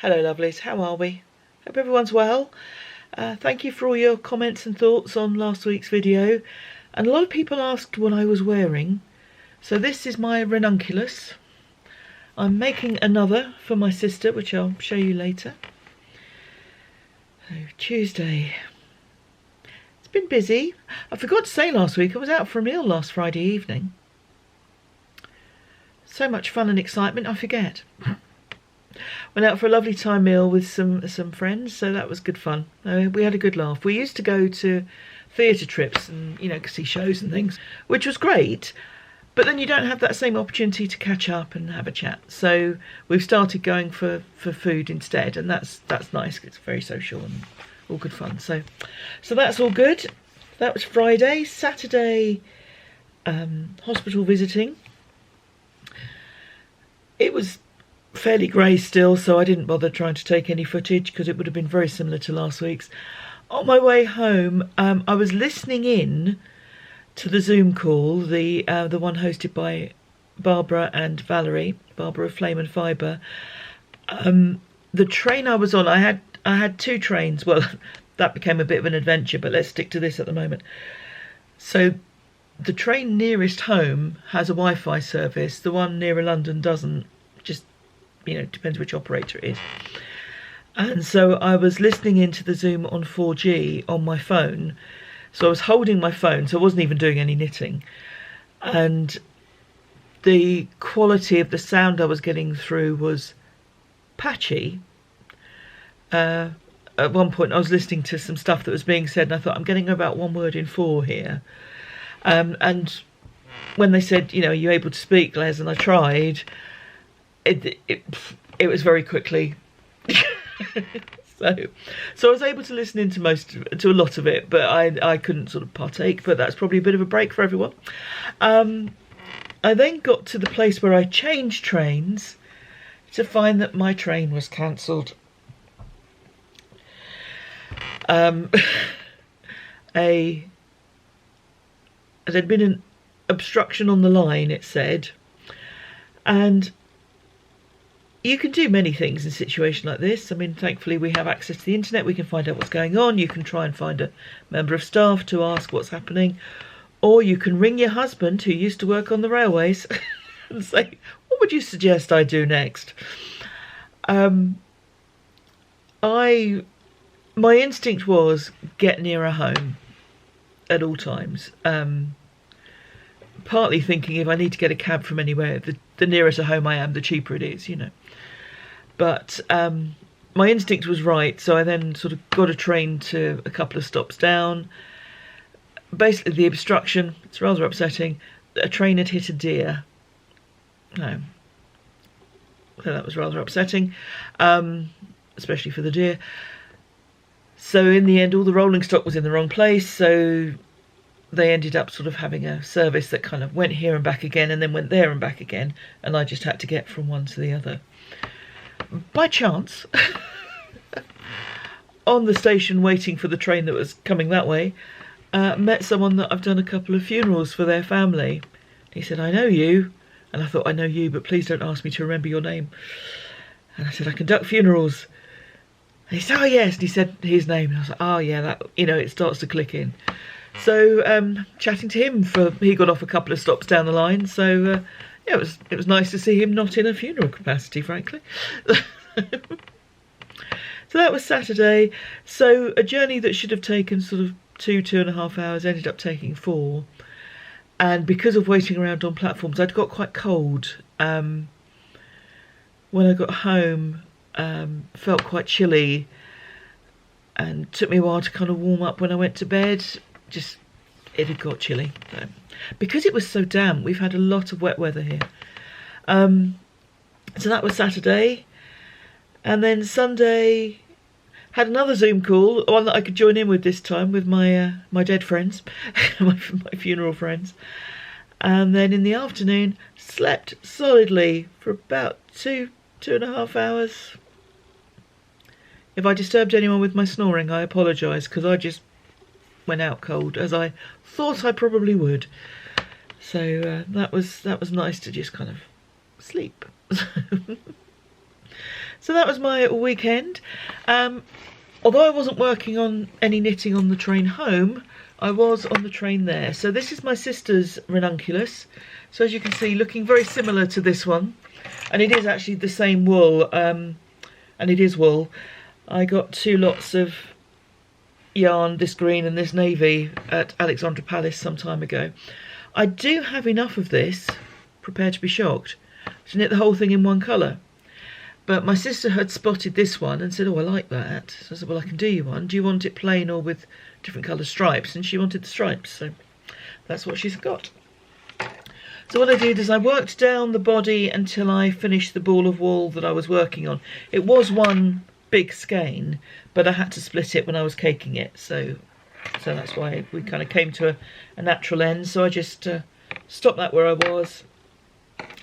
Hello lovelies, how are we? Hope everyone's well. Thank you for all your comments and thoughts on last week's video. And a lot of people asked what I was wearing. So this is my ranunculus. I'm making another for my sister, which I'll show you later. So Tuesday. It's been busy. I forgot to say last week, I was out for a meal last Friday evening. So much fun and excitement, I forget. Went out for a lovely Thai meal with some friends, so that was good fun. We had a good laugh. We used to go to theatre trips and, you know, see shows and things, which was great, but then you don't have that same opportunity to catch up and have a chat. So we've started going for food instead, and that's nice. It's very social and all good fun. So that's all good. That was Friday. Saturday, hospital visiting. It was fairly grey still, so I didn't bother trying to take any footage because it would have been very similar to last week's. On my way home, I was listening in to the Zoom call, the one hosted by Barbara and Valerie, Barbara of Flame and Fibre. The train I was on, I had two trains. Well, that became a bit of an adventure, but let's stick to this at the moment. So the train nearest home has a Wi-Fi service. The one nearer London doesn't. Just, you know, depends which operator it is. And so I was listening into the Zoom on 4G on my phone. So I was holding my phone, so I wasn't even doing any knitting. And the quality of the sound I was getting through was patchy. At one point I was listening to some stuff that was being said, and I thought, I'm getting about one word in four here. And when they said, you know, are you able to speak, Les? And I tried. It was very quickly. so I was able to listen into to a lot of it, but I couldn't sort of partake. But that's probably a bit of a break for everyone. I then got to the place where I changed trains to find that my train was cancelled. There'd been an obstruction on the line, it said, and you can do many things in a situation like this. I mean, thankfully we have access to the internet. We can find out what's going on. You can try and find a member of staff to ask what's happening, or you can ring your husband who used to work on the railways and say, what would you suggest I do next? My instinct was get nearer home at all times. Partly thinking if I need to get a cab from anywhere, the nearer to home I am, the cheaper it is, you know. But my instinct was right, so I then sort of got a train to a couple of stops down. Basically, the obstruction, it's rather upsetting. A train had hit a deer. No. So that was rather upsetting, especially for the deer. So in the end, all the rolling stock was in the wrong place, so they ended up sort of having a service that kind of went here and back again and then went there and back again, and I just had to get from one to the other. By chance, on the station waiting for the train that was coming that way, met someone that I've done a couple of funerals for their family. He said, I know you. And I thought, I know you, but please don't ask me to remember your name. And I said, I conduct funerals. And he said, oh yes. And he said his name. And I was like, oh yeah, that, you know, it starts to click in. So chatting to him, he got off a couple of stops down the line. So yeah, it was nice to see him not in a funeral capacity, frankly. So that was Saturday. So a journey that should have taken sort of 2.5 hours ended up taking 4. And because of waiting around on platforms, I'd got quite cold. When I got home, felt quite chilly, and took me a while to kind of warm up when I went to bed. Just, it had got chilly. So, because it was so damp, we've had a lot of wet weather here. So that was Saturday. And then Sunday, had another Zoom call, one that I could join in with this time with my dead friends, my funeral friends. And then in the afternoon, slept solidly for about 2.5 hours. If I disturbed anyone with my snoring, I apologise, because I just went out cold, as I thought I probably would. So that was nice to just kind of sleep. So that was my weekend. Although I wasn't working on any knitting on the train home, I was on the train there. So this is my sister's ranunculus. So as you can see, looking very similar to this one. And it is actually the same wool, and it is wool. I got 2 lots of yarn, this green and this navy, at Alexandra Palace some time ago. I do have enough of this, prepare to be shocked, to knit the whole thing in one colour. But my sister had spotted this one and said, oh, I like that. So I said, well, I can do you one. Do you want it plain or with different colour stripes? And she wanted the stripes, so that's what she's got. So what I did is I worked down the body until I finished the ball of wool that I was working on. It was one big skein, but I had to split it when I was caking it. So that's why we kind of came to a natural end. So I just stopped that where I was.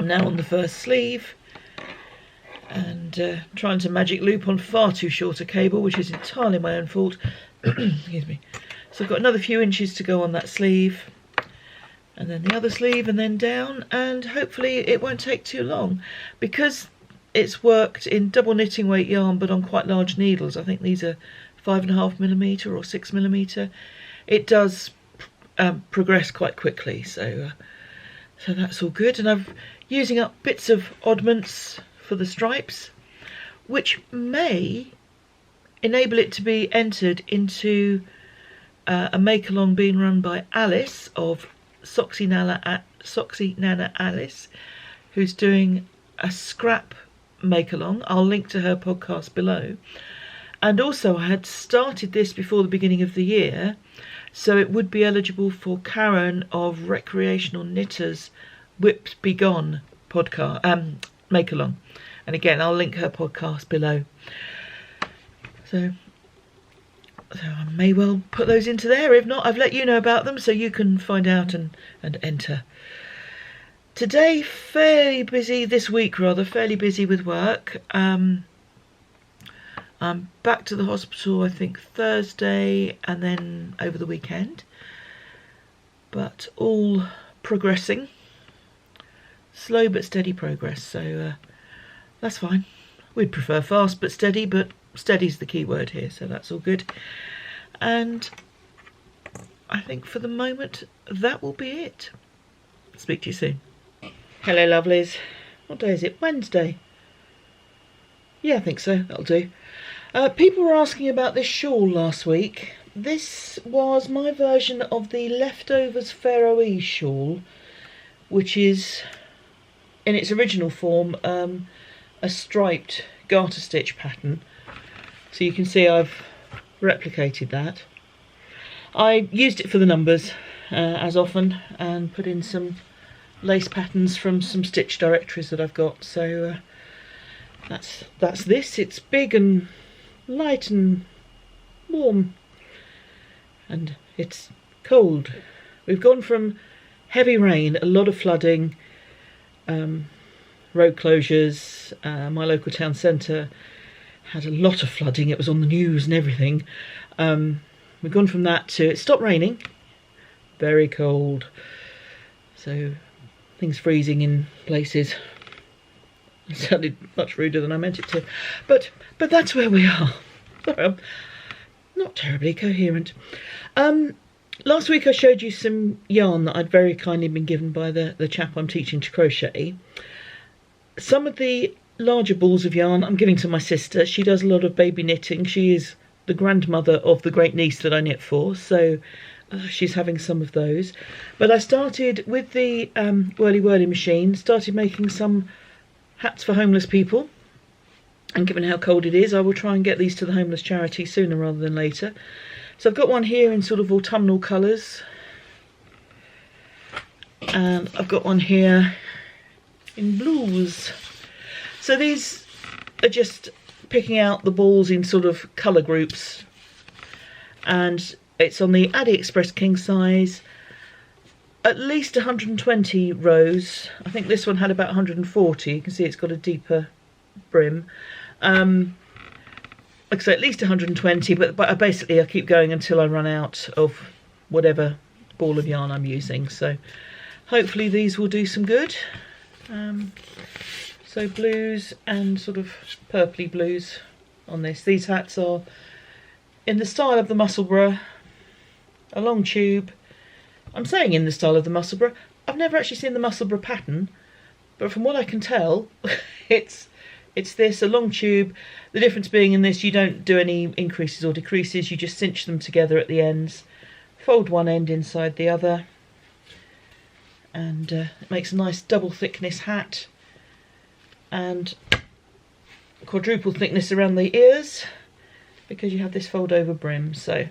I'm now on the first sleeve and trying to magic loop on far too short a cable, which is entirely my own fault. Excuse me. So I've got another few inches to go on that sleeve, and then the other sleeve, and then down, and hopefully it won't take too long, because it's worked in double knitting weight yarn but on quite large needles. I think these are 5.5mm or 6mm. It does progress quite quickly, so that's all good. And I'm using up bits of oddments for the stripes, which may enable it to be entered into a make-along being run by Alice of Soxy Nana Alice, who's doing a scrap make-along. I'll link to her podcast below. And also I had started this before the beginning of the year, so it would be eligible for Karen of Recreational Knitters Whips Be Gone podcast, make-along. And again, I'll link her podcast below. So I may well put those into there. If not, I've let you know about them so you can find out and enter. Today, fairly busy, this week rather, fairly busy with work. I'm back to the hospital, I think, Thursday and then over the weekend. But all progressing. Slow but steady progress, so that's fine. We'd prefer fast but steady's the key word here, so that's all good. And I think for the moment that will be it. Speak to you soon. Hello lovelies. What day is it? Wednesday? Yeah, I think so. That'll do. People were asking about this shawl last week. This was my version of the Leftovers Faroese shawl, which is in its original form a striped garter stitch pattern. So you can see I've replicated that. I used it for the numbers as often, and put in some lace patterns from some stitch directories that I've got. So that's this. It's big and light and warm, and it's cold. We've gone from heavy rain, a lot of flooding, road closures. My local town centre had a lot of flooding. It was on the news and everything. We've gone from that to it stopped raining, very cold, so things freezing in places. It sounded much ruder than I meant it to, but that's where we are. Sorry, I'm not terribly coherent. Last week I showed you some yarn that I'd very kindly been given by the chap I'm teaching to crochet. Some of the larger balls of yarn I'm giving to my sister. She does a lot of baby knitting. She is the grandmother of the great niece that I knit for, so she's having some of those. But I started with the whirly whirly machine, started making some hats for homeless people, and given how cold it is, I will try and get these to the homeless charity sooner rather than later. So I've got one here in sort of autumnal colours, and I've got one here in blues. So these are just picking out the balls in sort of colour groups, and it's on the AliExpress king size, at least 120 rows. I think this one had about 140. You can see it's got a deeper brim. Like I say, at least 120, but basically I keep going until I run out of whatever ball of yarn I'm using. So hopefully these will do some good. So blues and sort of purpley blues on this. These hats are in the style of the Musselburgh, a long tube. I'm saying in the style of the Musselburgh. I've never actually seen the Musselburgh pattern, but from what I can tell, it's this, a long tube. The difference being in this, you don't do any increases or decreases, you just cinch them together at the ends, fold one end inside the other, and it makes a nice double thickness hat, and quadruple thickness around the ears, because you have this fold over brim. So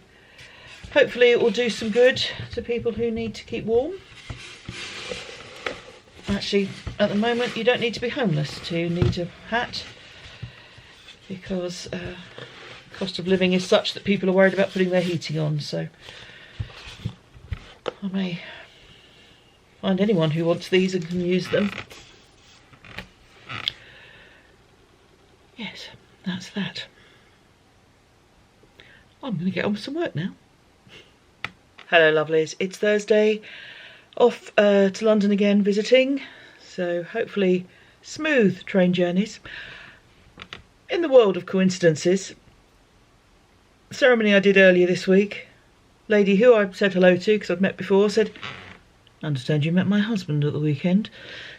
hopefully it will do some good to people who need to keep warm. Actually, at the moment, you don't need to be homeless to need a hat, because the cost of living is such that people are worried about putting their heating on. So I may find anyone who wants these and can use them. Yes, that's that. I'm going to get on with some work now. Hello lovelies, it's Thursday. Off to London again visiting, so hopefully smooth train journeys. In the world of coincidences, the ceremony I did earlier this week, lady who I said hello to because I've met before, said, "I understand you met my husband at the weekend,"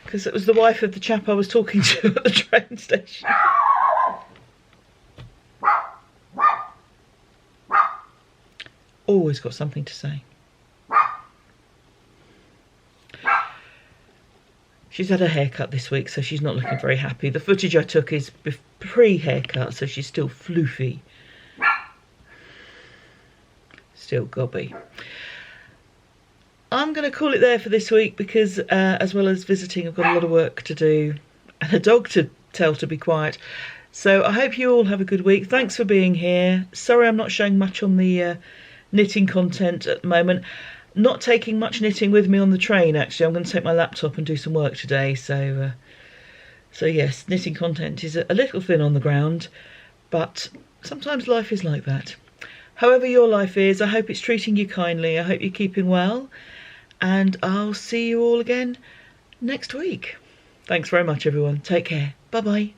because it was the wife of the chap I was talking to at the train station. Always got something to say. She's had a haircut this week, so she's not looking very happy. The footage I took is pre-haircut, so she's still floofy. Still gobby. I'm going to call it there for this week because, as well as visiting, I've got a lot of work to do and a dog to tell to be quiet. So I hope you all have a good week. Thanks for being here. Sorry I'm not showing much on the knitting content at the moment. Not taking much knitting with me on the train, actually. I'm going to take my laptop and do some work today. So yes, knitting content is a little thin on the ground, but sometimes life is like that. However your life is, I hope it's treating you kindly. I hope you're keeping well, and I'll see you all again next week. Thanks very much, everyone. Take care. Bye-bye.